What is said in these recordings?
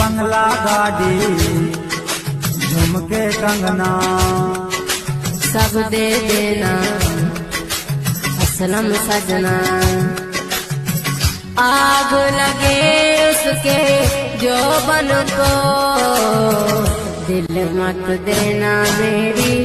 बंगला गाड़ी झुमके कंगना सब दे देना असलम सजना। आग लगे उसके जोबन को दिल मत देना मेरी।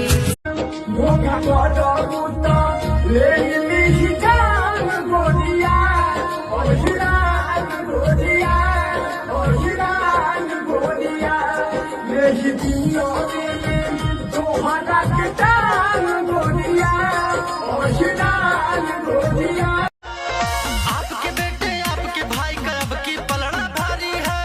आपके बेटे आपके भाई का अब की पलड़ा भारी है।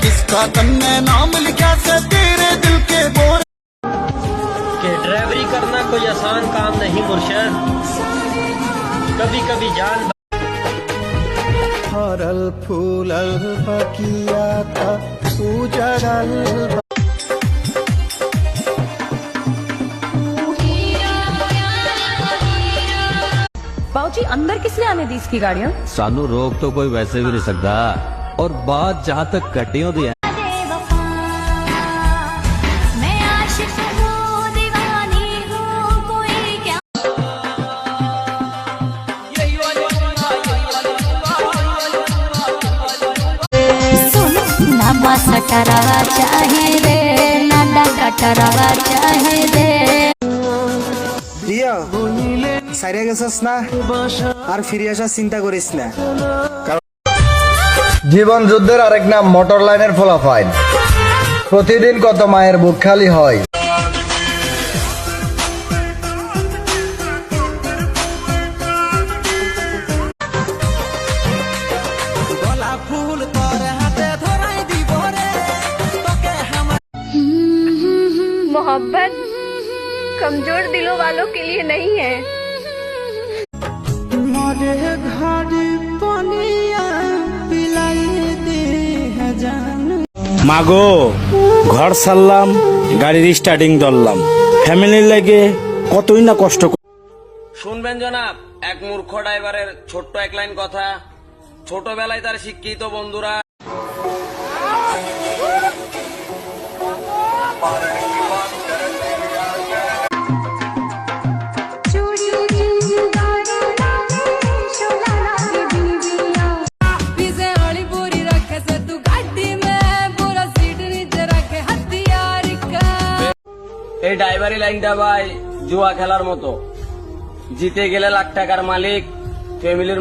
किसका तन्ने नाम लिखा से तेरे दिल के बोर कि ड्राइवरी करना कोई आसान काम नहीं मुर्शद, कभी कभी जान। फरल फूलल बकिया था उजड़ल। बाबूजी अंदर किस लिए आने दी इसकी गाड़ियाँ? सानू रोक तो कोई वैसे भी नहीं सकता। और बात जहाँ तक गड्डियों दी है, सटरवा चाहे रे नाडा कटरवा चाहे रे। প্রিয় সাইরে গেছস না আর ফিরে আসার চিন্তা করিস না। জীবন যুদ্ধের আরেক নাম মোটর লাইনের ফলাফল। প্রতিদিন কত মায়ের বুক খালি হয়। मोहब्बत कमजोर दिलों वालों के लिए नहीं है। মাগো ঘর ছাড়লাম, গাড়ির স্টার্টিং ধরলাম, ফ্যামিলির লাগে কতই না কষ্ট। শুনবেন জনাব, এক মূর্খ ড্রাইভারের ছোট্ট এক লাইন কথা। ছোটবেলায় তার শিক্ষিত বন্ধুরা এই ড্রাইভারি লাইনটা ভাই জুয়া খেলার মতো। জিতে গেলে লাখ টাকার মালিক, ফ্যামিলির